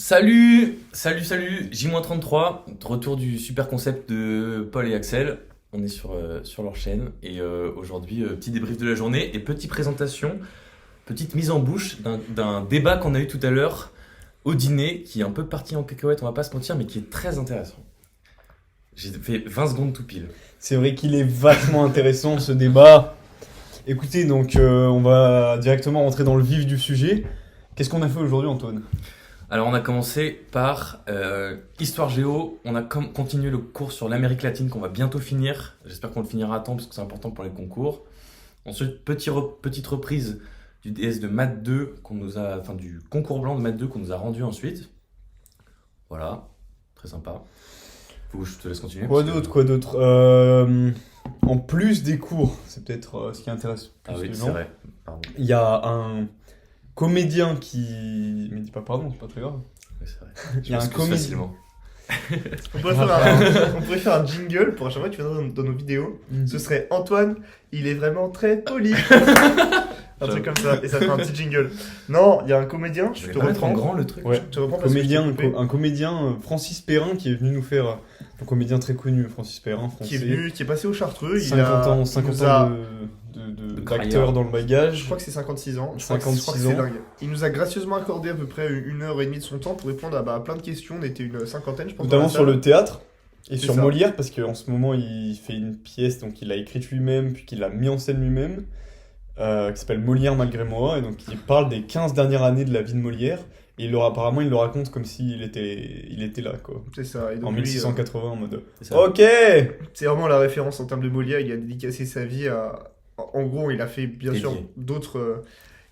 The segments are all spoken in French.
Salut, J-33, retour du super concept de Paul et Axel. On est sur leur chaîne et aujourd'hui, petit débrief de la journée et petite présentation, petite mise en bouche d'un débat qu'on a eu tout à l'heure au dîner qui est un peu parti en cacahuète, on va pas se mentir, mais qui est très intéressant. J'ai fait 20 secondes tout pile. C'est vrai qu'il est vachement intéressant ce débat. Écoutez, donc on va directement rentrer dans le vif du sujet. Qu'est-ce qu'on a fait aujourd'hui, Antoine ? Alors on a commencé par Histoire Géo, on a continué le cours sur l'Amérique latine qu'on va bientôt finir. J'espère qu'on le finira à temps parce que c'est important pour les concours. Ensuite, petite reprise du DS de Maths 2 du concours blanc de Maths 2 qu'on nous a rendu ensuite. Voilà, très sympa. Je te laisse continuer. Quoi d'autre En plus des cours, c'est peut-être ce qui intéresse plus oui, les c'est gens. vrai. Pardon. Il y a un comédien qui... Mais dis pas pardon, c'est pas très grave. Oui, c'est vrai. Il y a un m'excuse comédien... facilement. On pourrait faire un jingle pour à chaque fois que tu viendras dans nos vidéos. Ce serait Antoine, il est vraiment très poli. Un truc comme ça, et ça fait un petit jingle. Non, il y a un comédien, Je je vais te pas mettre en reprends. grand le truc. Ouais. Je te reprends parce que je t'ai coupé. Un comédien, Francis Perrin, qui est venu nous faire... Un comédien très connu, Francis Perrin, Qui français. qui est passé au Chartreux. 50 nous a- ans d'acteur dans le bagage. Je crois que c'est 56 ans. Je 56 crois que c'est ans. dingue. Il nous a gracieusement accordé à peu près 1h30 de son temps pour répondre à plein de questions. On était une cinquantaine, je pense. Notamment dans la sur salle. le théâtre et C'est sur ça. Molière, parce qu'en ce moment il fait une pièce donc il l'a écrite lui-même, puis qu'il l'a mis en scène lui-même, qui s'appelle Molière malgré moi, et donc il parle des 15 dernières années de la vie de Molière, et apparemment il le raconte comme s'il était là, quoi. C'est ça. Et donc En lui, 1680, en mode C'est ça. OK. c'est vraiment la référence en termes de Molière. Il a dédicacé sa vie à. En gros, il a fait bien sûr Dédié. d'autres.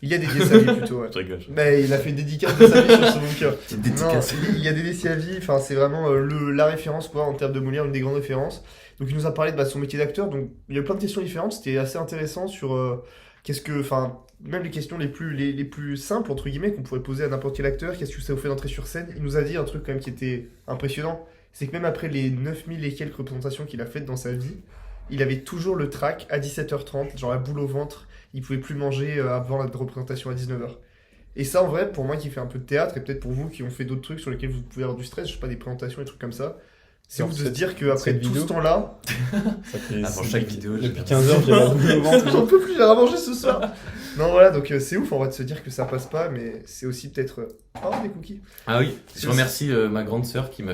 Il a dédié sa vie plutôt. Ouais. Je rigole. Mais il a fait une dédicace de sa vie sur ce bouquin. Petite dédicace. Non, il a dédié sa vie. Enfin, c'est vraiment la référence quoi en termes de Molière, une des grandes références. Donc, il nous a parlé de son métier d'acteur. Donc, il y a eu plein de questions différentes. C'était assez intéressant sur enfin, même les questions les plus simples entre guillemets qu'on pourrait poser à n'importe quel acteur. Qu'est-ce que ça vous fait d'entrer sur scène? Il nous a dit un truc quand même qui était impressionnant. C'est que même après les 9000 et quelques représentations qu'il a faites dans sa vie, il avait toujours le trac à 17h30, genre la boule au ventre. Il pouvait plus manger avant la représentation à 19h. Et ça, en vrai, pour moi qui fais un peu de théâtre, et peut-être pour vous qui ont fait d'autres trucs sur lesquels vous pouvez avoir du stress, je sais pas, des présentations, des trucs comme ça, c'est ouf de se dire qu'après cette tout vidéo. ce temps-là, Ça fait Avant chaque vidéo, j'ai depuis bien- 15 heures, j'ai la boule au ventre. j'en peux plus, j'ai rien mangé ce soir. Non, voilà, donc c'est ouf en vrai de se dire que ça passe pas, mais c'est aussi peut-être. Oh, des cookies. Ah oui, C'est je remercie ma grande sœur qui m'a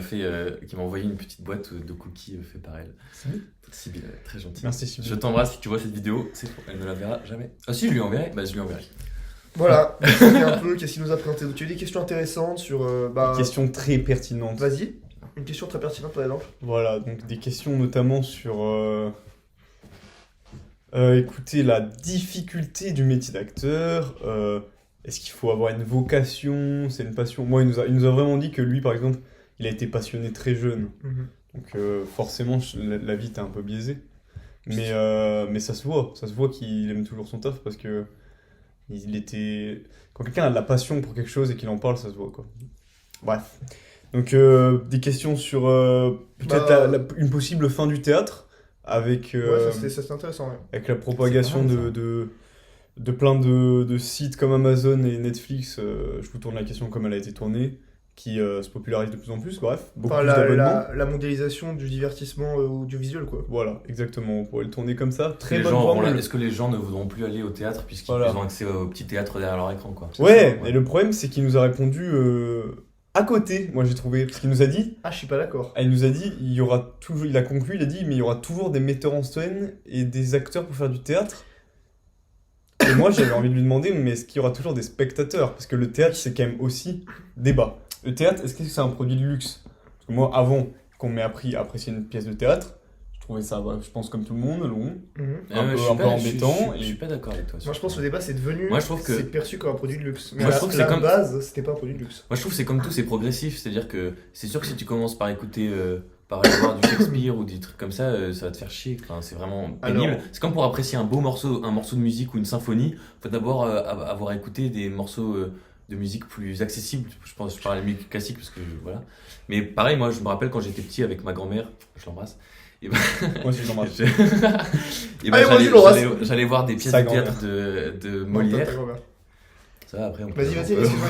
envoyé une petite boîte de cookies fait par elle. Sibylle, très gentille. Merci Sylvie. Je t'embrasse si tu vois cette vidéo, c'est faux, elle ne la verra jamais. Ah si, je lui enverrai, je lui enverrai. Voilà, c'était un peu, qu'est-ce qu'il nous a présenté. Donc, tu as eu des questions intéressantes sur. Une question très pertinente. Vas-y, une question très pertinente par exemple. Voilà, donc des questions notamment sur écoutez, la difficulté du métier d'acteur. Est-ce qu'il faut avoir une vocation? C'est une passion? Moi, il nous a vraiment dit que lui, par exemple, il a été passionné très jeune. Donc forcément, la vie était un peu biaisée. Mais ça se voit qu'il aime toujours son taf parce que il était... Quand quelqu'un a de la passion pour quelque chose et qu'il en parle, ça se voit, quoi. Bref. Donc des questions sur peut-être une possible fin du théâtre avec, Ouais, ça c'est intéressant. Ouais. avec la propagation C'est pas mal, de plein de sites comme Amazon et Netflix. Je vous tourne la question comme elle a été tournée, qui se popularise de plus en plus, bref. Beaucoup Enfin, plus d'abonnements. la mondialisation du divertissement audiovisuel, quoi. Voilà, exactement, on pourrait le tourner comme ça. Très Les bonne gens auront formule. Est-ce que les gens ne voudront plus aller au théâtre puisqu'ils Voilà. ont accès au petit théâtre derrière leur écran quoi. Ouais, Ça, et le problème c'est qu'il nous a répondu à côté, moi j'ai trouvé, parce qu'il nous a dit, Ah, je suis pas d'accord. il y aura toujours, il a conclu, il a dit, mais il y aura toujours des metteurs en scène et des acteurs pour faire du théâtre. Et moi j'avais envie de lui demander, mais est-ce qu'il y aura toujours des spectateurs? Parce que le théâtre c'est quand même aussi débat. Le théâtre, est-ce que c'est un produit de luxe? Parce que moi, avant qu'on m'ait appris à apprécier une pièce de théâtre, je trouvais ça, je pense comme tout le monde, long. Un peu embêtant, Je et- suis pas d'accord avec toi. sur Moi, je pense ça. que le débat, c'est devenu. Moi, je trouve que- c'est perçu comme un produit de luxe. Mais Moi, je à trouve que la c'est comme- base, c'était pas un produit de luxe. Moi, je trouve que c'est comme tout, c'est progressif. C'est-à-dire que c'est sûr que si tu commences par écouter, par aller voir du Shakespeare ou des trucs comme ça va te faire chier. Enfin, c'est vraiment pénible. Alors- C'est comme pour apprécier un morceau de musique ou une symphonie. Faut d'abord avoir écouté des morceaux de musique plus accessibles. Je pense, je parle de musique classique parce que voilà. Mais pareil, moi, je me rappelle quand j'étais petit avec ma grand-mère, je l'embrasse. Et ben, Moi aussi, j'en marche. et ben, Allez, moi aussi, je l'embrasse. j'allais voir des pièces Sa de théâtre de Non, Molière. ta grand-mère. Ça va, après on Vas-y, peut- excuse-moi.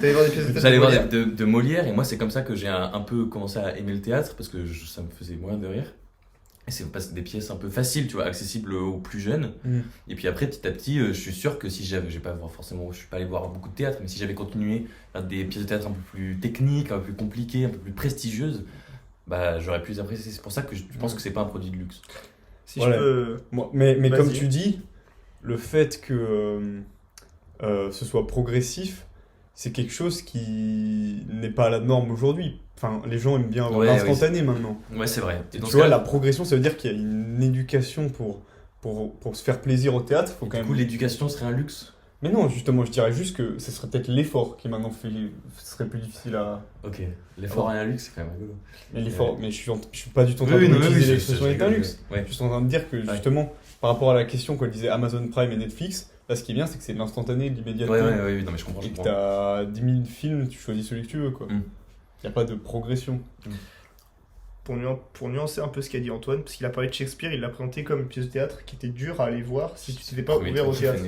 T'allais voir des pièces de théâtre. J'allais voir Molière. de Molière, et moi c'est comme ça que j'ai un peu commencé à aimer le théâtre, parce que ça me faisait moins de rire. Et c'est parce que des pièces un peu faciles, tu vois, accessibles aux plus jeunes. Et puis après, petit à petit, je suis sûr que si j'ai pas forcément, je suis pas allé voir beaucoup de théâtre, mais si j'avais continué à faire des pièces de théâtre un peu plus techniques, un peu plus compliquées, un peu plus prestigieuses, bah j'aurais plus apprécié. C'est pour ça que je pense que c'est pas un produit de luxe. Si Voilà. je peux. Mais Vas-y. comme tu dis, le fait que ce soit progressif, c'est quelque chose qui n'est pas à la norme aujourd'hui. Enfin, les gens aiment bien avoir Ouais, l'instantané maintenant. Ouais, c'est vrai. Et Tu dans ce vois, cas, la progression, ça veut dire qu'il y a une éducation pour se faire plaisir au théâtre. Faut quand du coup, même... l'éducation serait un luxe. Mais non, justement, je dirais juste que ce serait peut-être l'effort qui maintenant serait plus difficile à. Ok, l'effort est un luxe, c'est quand même rigolo. Mais l'effort, mais je suis pas du tout en train Oui, de non, utiliser oui, l'expression je est un rigole, luxe. ouais. Je suis en train de dire que justement, par rapport à la question qu'on disait Amazon Prime et Netflix, là ce qui est bien, c'est que c'est de l'instantané, de l'immédiateté. Ouais, non mais je comprends. Et que t'as 10 000 films, tu choisis celui que tu veux, quoi. Mm. Y a pas de progression. Pour nuancer un peu ce qu'a dit Antoine, parce qu'il a parlé de Shakespeare, il l'a présenté comme une pièce de théâtre qui était dure à aller voir si tu t'étais pas ouvert au théâtre.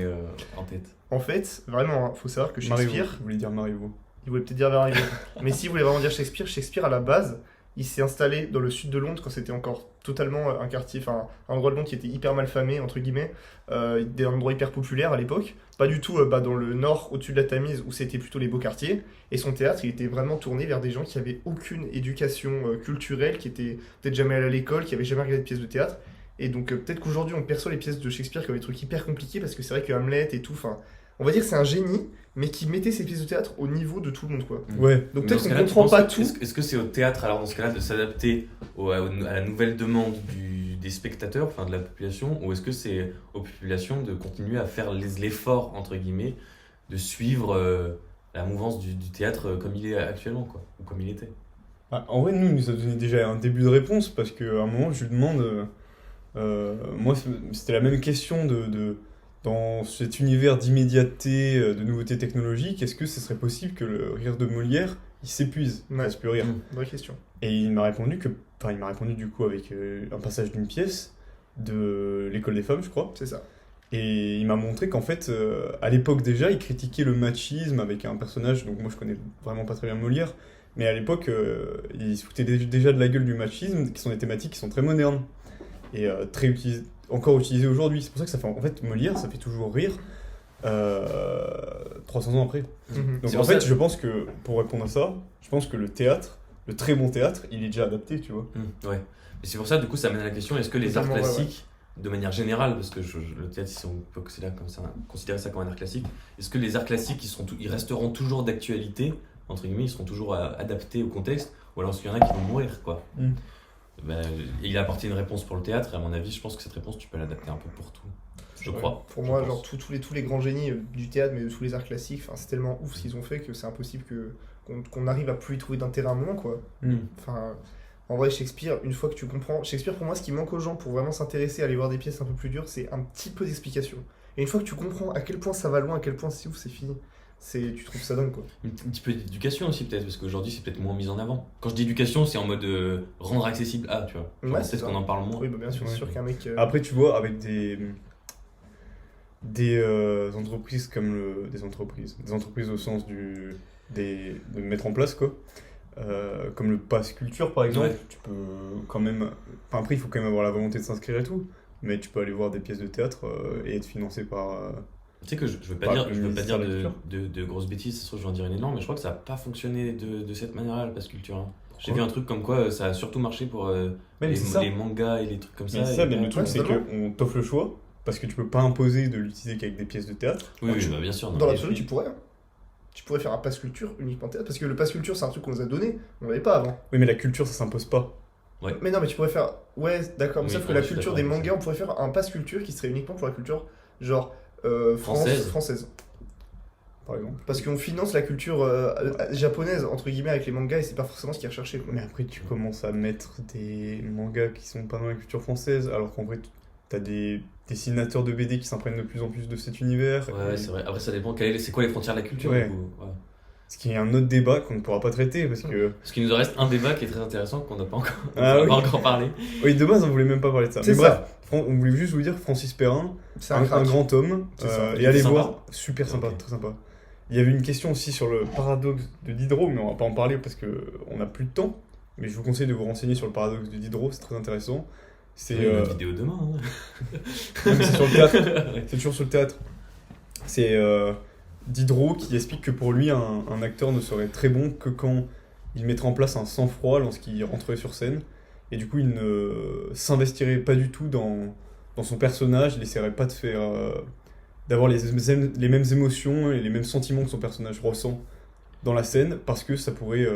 En tête. En fait, vraiment, hein, faut savoir que Shakespeare, Marivaux, je voulais dire Marivaux. il voulait peut-être dire Marivaux, mais s'il voulait vraiment dire Shakespeare à la base, il s'est installé dans le sud de Londres quand c'était encore totalement un quartier, enfin un endroit de Londres qui était hyper mal famé, entre guillemets, des endroits hyper populaires à l'époque, pas du tout dans le nord, au-dessus de la Tamise, où c'était plutôt les beaux quartiers, et son théâtre, il était vraiment tourné vers des gens qui avaient aucune éducation culturelle, qui étaient peut-être jamais allés à l'école, qui avaient jamais regardé de pièces de théâtre, et donc peut-être qu'aujourd'hui on perçoit les pièces de Shakespeare comme des trucs hyper compliqués, parce que c'est vrai que Hamlet et tout, enfin, on va dire que c'est un génie, mais qui mettait ses pièces de théâtre au niveau de tout le monde, quoi. Ouais. Donc Mais dans peut-être ce qu'on cas-là, tu comprend penses pas que- tout. Est-ce que c'est au théâtre, alors dans ce cas-là, de s'adapter à la nouvelle demande des spectateurs, enfin de la population, ou est-ce que c'est aux populations de continuer à faire l'effort, entre guillemets, de suivre la mouvance du théâtre comme il est actuellement, quoi, ou comme il était? Bah, en vrai, nous, il nous a donné déjà un début de réponse parce qu'à un moment, je lui demande. Moi, c'était la même question dans cet univers d'immédiateté, de nouveautés technologiques, est-ce que ce serait possible que le rire de Molière, il s'épuise, il ne Ouais. fasse plus rire? Vraie question. Et il m'a répondu du coup avec un passage d'une pièce de l'École des femmes, je crois. C'est ça. Et il m'a montré qu'en fait, à l'époque déjà, il critiquait le machisme avec un personnage, donc moi je connais vraiment pas très bien Molière, mais à l'époque, il se foutait déjà de la gueule du machisme, qui sont des thématiques qui sont très modernes et encore utilisées aujourd'hui. C'est pour ça que ça fait, en fait, Molière, ça fait toujours rire 300 ans après. Mhm. Donc C'est en pour fait, ça- je pense que, pour répondre à ça, je pense que le théâtre, le très bon théâtre, il est déjà adapté, tu vois. Ouais. Et c'est pour ça, du coup, ça mène à la question, est-ce que les arts Totalement, ouais, classiques, de manière générale, parce que le théâtre, si on peut considérer ça comme un art classique, est-ce que les arts classiques, ils resteront toujours d'actualité, entre guillemets, ils seront toujours adaptés au contexte, ou alors est-ce qu'il y en a qui vont mourir, quoi? Mm. Ben, il a apporté une réponse pour le théâtre, et à mon avis, je pense que cette réponse, tu peux l'adapter un peu pour tout. Je crois. Pour je moi, pense. genre tous les grands génies du théâtre, mais de tous les arts classiques, enfin, c'est tellement ouf ce qu'ils ont fait que c'est impossible qu'on arrive à plus y trouver d'intérêt à un moment, quoi. Enfin, en vrai, Shakespeare, une fois que tu comprends, Shakespeare, pour moi, ce qui manque aux gens pour vraiment s'intéresser à aller voir des pièces un peu plus dures, c'est un petit peu d'explication. Et une fois que tu comprends à quel point ça va loin, à quel point c'est ouf, c'est fini, tu trouves ça dingue, quoi. Un petit peu d'éducation aussi, peut-être, parce qu'aujourd'hui, c'est peut-être moins mis en avant. Quand je dis éducation, c'est en mode rendre accessible. Ah, tu vois. Genre, Ouais, c'est peut-être ça. qu'on en parle moins. Oui, bah bien sûr, c'est Ouais. sûr qu'un mec. Après, tu vois, avec des entreprises des entreprises au sens de mettre en place, quoi. Comme le pass culture, par exemple, Ouais. tu peux quand même. Enfin, après, il faut quand même avoir la volonté de s'inscrire et tout. Mais tu peux aller voir des pièces de théâtre et être financé par. Tu sais que je veux pas Pas dire, le je veux pas dire ministère de grosses bêtises, ça se trouve, je vais en dire une énorme, mais je crois que ça n'a pas fonctionné de cette manière-là, le pass culture. Hein. J'ai vu un truc comme quoi ça a surtout marché pour Mais c'est ça. les mangas et les trucs comme ça. Mais c'est ça, mais et- le truc, Ouais, c'est totalement. qu'on t'offre le choix. Parce que tu peux pas imposer de l'utiliser qu'avec des pièces de théâtre. Oui, Alors, oui, bah, bien sûr. non, Dans mais- l'absolu, tu pourrais. Hein. Tu pourrais faire un pass culture uniquement théâtre, parce que le pass culture, c'est un truc qu'on nous a donné, on l'avait pas avant. Oui, mais la culture, ça s'impose pas. Mais non, mais tu pourrais faire. Ouais, d'accord, mais Oui, sauf que ouais, la je suis culture d'accord des avec mangas, ça. on pourrait faire un pass culture qui serait uniquement pour la culture, genre française. Par exemple. Parce qu'on finance la culture japonaise, entre guillemets, avec les mangas, et c'est pas forcément ce qui est recherché. Quoi. Mais après, tu commences à mettre des mangas qui sont pas dans la culture française, alors qu'en vrai, t'as des dessinateurs de BD qui s'imprègnent de plus en plus de cet univers. Ouais, c'est vrai. Après, ça dépend. C'est quoi les frontières de la culture Ouais. du coup ouais. Ce qui est un autre débat qu'on ne pourra pas traiter, parce que... Parce qu'il nous reste un débat qui est très intéressant qu'on n'a pas encore, Ah on n'a oui. pas encore parlé. Oui, de base, on voulait même pas parler de ça. C'est Mais ça. bref, on voulait juste vous dire, Francis Perrin, C'est un crack. grand homme, C'est ça. et allez Sympa. voir, super sympa, Ok. très sympa. Il y avait une question aussi sur le paradoxe de Diderot, mais on va pas en parler parce qu'on n'a plus de temps. Mais je vous conseille de vous renseigner sur le paradoxe de Diderot, c'est très intéressant. C'est une vidéo demain. Hein. non, mais c'est sur le théâtre. C'est toujours sur le théâtre. C'est Diderot qui explique que pour lui, un acteur ne serait très bon que quand il mettrait en place un sang-froid lorsqu'il rentrerait sur scène. Et du coup, il ne s'investirait pas du tout dans son personnage, il essaierait pas de faire... d'avoir les mêmes émotions et les mêmes sentiments que son personnage ressent dans la scène, parce que ça pourrait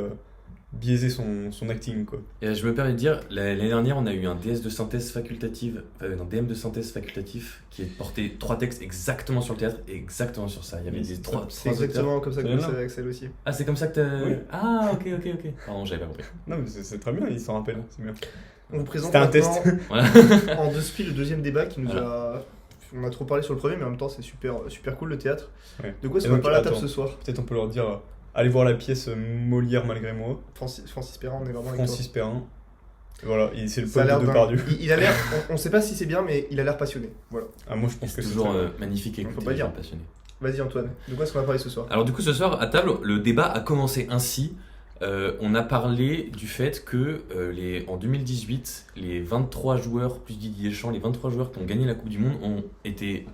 biaiser son acting, quoi. Et je me permets de dire, l'année dernière, on a eu un DS de synthèse facultative, un DM de synthèse facultatif qui est porté 3 textes exactement sur le théâtre et exactement sur ça. Il y avait des trois C'est exactement comme ça que C'est vous là. savez avec celle aussi. Ah, c'est comme ça que t'as... Oui. Ah, ok. Pardon, j'avais pas compris. Non, mais c'est très bien, il s'en rappelle, c'est bien. On vous présente C'était un test. maintenant en 2 spies le deuxième débat qui nous a... On a trop parlé sur le premier, mais en même temps c'est super cool le théâtre. Ouais. De quoi est-ce Et qu'on va donc, parler à la table attends. ce soir? Peut-être on peut leur dire, allez voir la pièce Molière malgré moi, Francis Perrin, on est vraiment avec Francis Perrin. Et voilà, et c'est le toi. Ça a pote l'air de dingue. Depardieu. Il a l'air, on sait pas si c'est bien, mais il a l'air passionné. Voilà. Ah, moi je pense C'est que c'est toujours très bien. magnifique et On peut pas dire. passionné. Vas-y Antoine, de quoi est-ce qu'on va parler ce soir? Alors du coup, ce soir, à table, le débat a commencé ainsi. On a parlé du fait que en 2018, les 23 joueurs, plus Didier Deschamps, les 23 joueurs qui ont gagné la Coupe du Monde ont été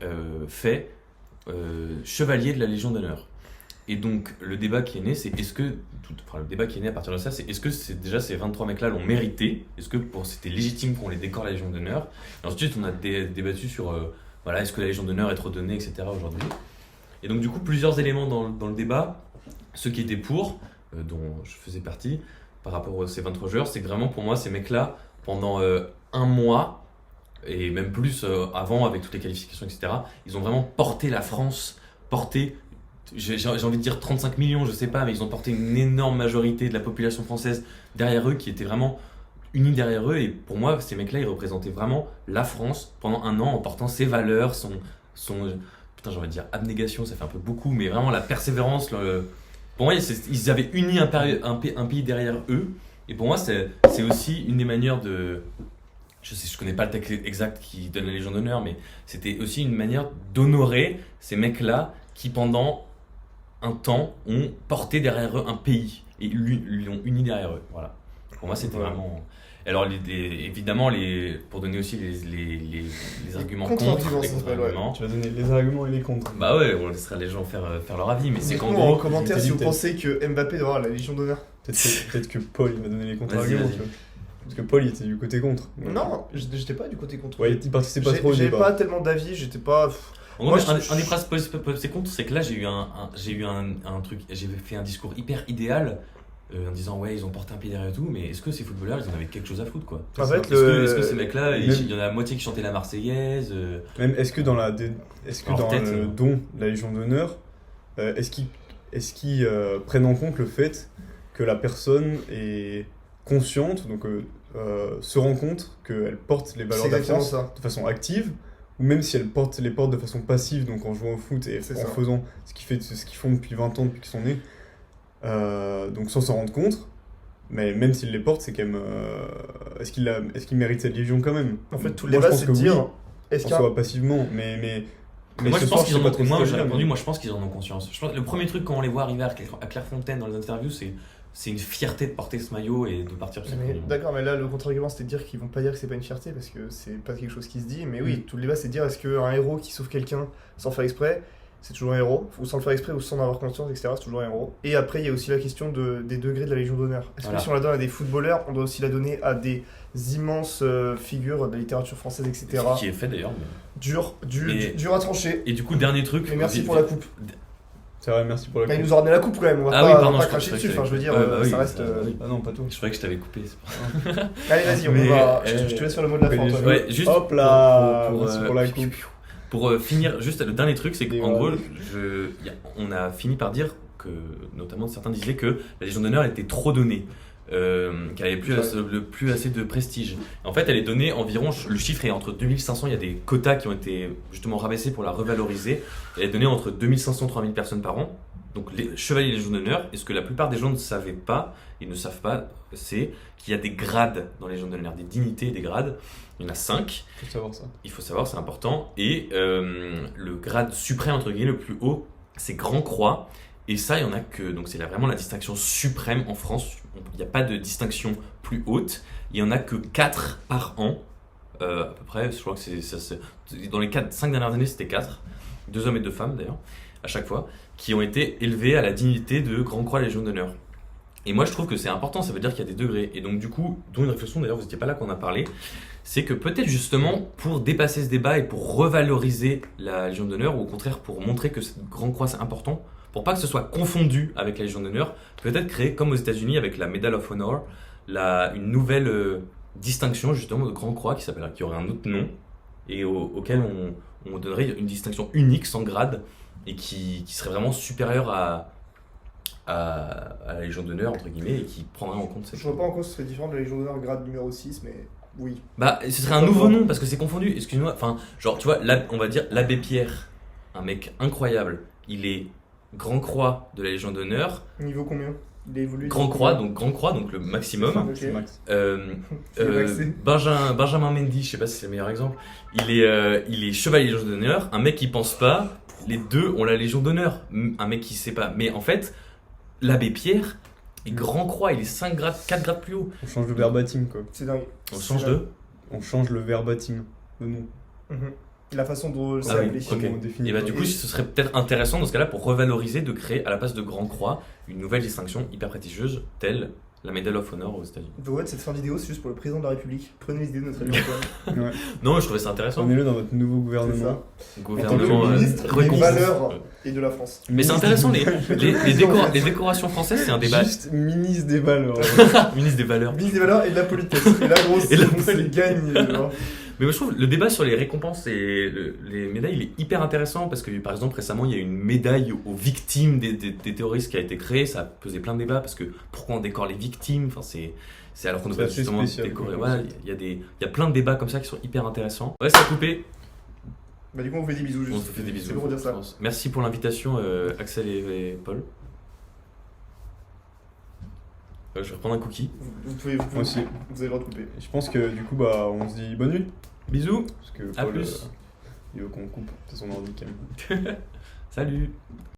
faits chevaliers de la Légion d'honneur. Et donc le débat qui est né, c'est le débat qui est né à partir de ça, c'est est-ce que déjà ces 23 mecs-là l'ont mérité? Est-ce que c'était légitime qu'on les décore la Légion d'honneur? Et ensuite, on a débattu sur voilà, est-ce que la Légion d'honneur est trop donnée, etc. aujourd'hui. Et donc du coup, plusieurs éléments dans le débat. Ceux qui étaient pour, dont je faisais partie, par rapport à ces 23 joueurs, c'est que vraiment pour moi, ces mecs-là, pendant un mois, et même plus avant, avec toutes les qualifications, etc., ils ont vraiment porté la France, j'ai envie de dire 35 millions, je sais pas, mais ils ont porté une énorme majorité de la population française derrière eux, qui était vraiment unis derrière eux. Et pour moi, ces mecs-là, ils représentaient vraiment la France pendant un an en portant ses valeurs, son putain, j'ai envie de dire abnégation, ça fait un peu beaucoup, mais vraiment la persévérance. Pour moi, ils avaient uni un pays derrière eux. Et pour moi, c'est aussi une des manières de... Je connais pas le texte exact qui donne la Légion d'honneur, mais c'était aussi une manière d'honorer ces mecs-là qui, pendant un temps, ont porté derrière eux un pays et l'ont uni derrière eux. Voilà. Pour moi, c'était vraiment... Alors, évidemment, pour donner aussi les arguments Contre-arguments, les ça s'appelle, contre-arguments. Tu vas donner les arguments et les contre. Bah ouais, on laissera les gens faire leur avis, mais c'est qu'en Dites-nous en gros... commentaire si vous Peut-être. pensez que Mbappé doit avoir la Légion d'honneur. Peut-être que Paul il va donner les contre-arguments, Vas-y. tu vois. Parce que Paul il était du côté contre. Non, j'étais pas du côté contre. Ouais, il participait pas trop au J'avais débat. pas tellement d'avis, j'étais pas... En gros, Moi, un des principaux c'est contre, c'est que là j'ai eu un truc, j'ai fait un discours hyper idéal en disant ouais ils ont porté un pied derrière et tout, mais est-ce que ces footballeurs ils en avaient quelque chose à foutre quoi? En fait, Est-ce que ces mecs-là, Même- il y en a la moitié qui chantaient la Marseillaise Même est-ce que dans Alors, peut-être, le don de la Légion d'honneur, est-ce qu'ils prennent en compte le fait que la personne est consciente, donc se rend compte qu'elle porte les C'est valeurs de la exactement France ça. de façon active, ou même si elle les porte de façon passive, donc en jouant au foot et C'est en ça. faisant ce qu'ils font depuis 20 ans, depuis qu'ils sont nés, donc sans s'en rendre compte, mais même s'ils les portent, c'est quand même... est-ce qu'ils méritent cette Légion quand même? En fait, tout le Moi, je débat pense c'est que de dire... oui, Est-ce en qu'il y a... soi passivement, mais moi ce je soir, pense qu'ils sais en pas ont. trop Moi ce que j'ai je veux répondu, dire, moi je pense qu'ils en ont conscience. Le premier truc quand on les voit arriver à Clairefontaine dans les interviews, c'est une fierté de porter ce maillot et de partir sur cette Mais Coupe du Monde. d'accord, mais là le contre-argument c'était de dire qu'ils vont pas dire que c'est pas une fierté parce que c'est pas quelque chose qui se dit. Mais oui, tout le débat c'est de dire est-ce qu'un héros qui sauve quelqu'un sans faire exprès, c'est toujours un héros, ou sans le faire exprès ou sans en avoir conscience, etc. C'est toujours un héros. Et après il y a aussi la question des degrés de la Légion d'honneur. Est-ce Voilà. que si on la donne à des footballeurs, on doit aussi la donner à des immenses figures de la littérature française, etc. Ce qui est fait d'ailleurs. Dur à trancher. Et du coup, dernier truc. Mais merci pour la coupe. C'est vrai, merci pour la Bah, il coupe. nous a ramené la coupe quand même, on va Ah pas, oui, on va pardon, pas je cracher croyais dessus. que Enfin, je veux dire, oui, ça reste. oui. Ah non, pas tout. Je croyais que je t'avais coupé. c'est pas- Allez, vas-y, Mais, je te laisse faire le mot de la fin, Antoine. Ouais, juste Hop là, pour, merci pour la coupe. Pour finir, juste le dernier truc, c'est qu'en Désolé. gros, on a fini par dire que, notamment certains disaient que la Légion d'honneur était trop donnée, qu'elle n'avait plus assez de prestige. En fait, elle est donnée environ, le chiffre est entre 2500, il y a des quotas qui ont été justement rabaissés pour la revaloriser. Elle est donnée entre 2500 et 3000 personnes par an. Donc les chevaliers Légion d'honneur, et ce que la plupart des gens ne savaient pas, ils ne savent pas, c'est qu'il y a des grades dans les Légion d'honneur, des dignités et des grades. Il y en a 5. Faut savoir ça. Il faut savoir, c'est important. Et le grade suprême, entre guillemets, le plus haut, c'est Grand Croix. Et ça, il y en a que. Donc, c'est vraiment la distinction suprême en France. Il n'y a pas de distinction plus haute. Il y en a que 4 par an, à peu près. Je crois que dans les 5 dernières années, c'était 4. 2 hommes et 2 femmes, d'ailleurs, à chaque fois, qui ont été élevés à la dignité de Grand Croix Légion d'honneur. Et moi, je trouve que c'est important. Ça veut dire qu'il y a des degrés. Et donc, du coup, dont une réflexion, d'ailleurs, vous n'étiez pas là quand on a parlé, c'est que peut-être justement, pour dépasser ce débat et pour revaloriser la Légion d'honneur, ou au contraire, pour montrer que cette Grand Croix, c'est important, pour pas que ce soit confondu avec la Légion d'honneur, peut-être créer, comme aux États-Unis avec la Medal of Honor, une nouvelle distinction justement de Grand Croix qui aurait un autre nom et auquel on donnerait une distinction unique, sans grade, et qui serait vraiment supérieure à la Légion d'honneur, entre guillemets, et qui prendrait en compte cette Je vois pas en quoi ce serait différent de la Légion d'honneur grade numéro 6, mais oui. Bah, ce serait un nouveau nom parce que c'est confondu, excuse-moi. Enfin, genre, tu vois, on va dire l'abbé Pierre, un mec incroyable, il est Grand Croix de la Légion d'honneur. Niveau combien? Il a évolué. Grand Croix, donc le maximum. Ok. C'est max. Benjamin Mendy, je sais pas si c'est le meilleur exemple, il est chevalier Légion d'honneur. Un mec qui pense pas, les deux ont la Légion d'honneur. Un mec qui sait pas. Mais en fait, l'abbé Pierre est Grand Croix, il est 4 grades plus haut. On change le verbatim, quoi. C'est dingue. On change de. On change le verbatim, le nom. Mhm. La façon dont c'est Ah oui, appelé. ok. On définit Et bah pas. du coup, ce serait peut-être intéressant dans ce cas-là pour revaloriser de créer à la place de Grand Croix une nouvelle distinction hyper prestigieuse telle la Medal of Honor aux États-Unis. Vous cette fin de vidéo, c'est juste pour le président de la République. Prenez les idées de notre ami Antoine. Ouais. Non, je trouvais ça intéressant. Prenez-le dans votre nouveau C'est gouvernement. ça. Gouvernement En tant que ministre des reconquis. valeurs et de la France. Mais c'est intéressant, les décorations françaises, c'est un débat. Juste ministre des valeurs. Ministre des valeurs. Ministre des valeurs et de la politesse. Et là, gros, Et la c'est gagne. genre. Mais moi je trouve le débat sur les récompenses et les médailles, il est hyper intéressant parce que par exemple récemment il y a une médaille aux victimes des terroristes qui a été créée, ça a posé plein de débats parce que pourquoi on décore les victimes, enfin c'est alors qu'on devrait assez justement spécial, décorer. comme Voilà, concept. il y a plein de débats comme ça qui sont hyper intéressants. Ouais, ça a coupé. Bah, du coup, on vous fait des bisous. On Juste. se fait des bisous. C'est pour dire ça. je pense. Merci pour l'invitation Axel et Paul. Je vais reprendre un cookie. Vous pouvez, Moi aussi. vous avez le droit de couper. Et je pense que du coup, bah, on se dit bonne nuit. Bisous. Parce que À Paul, plus. il veut qu'on coupe. C'est son ordi quand même. Salut.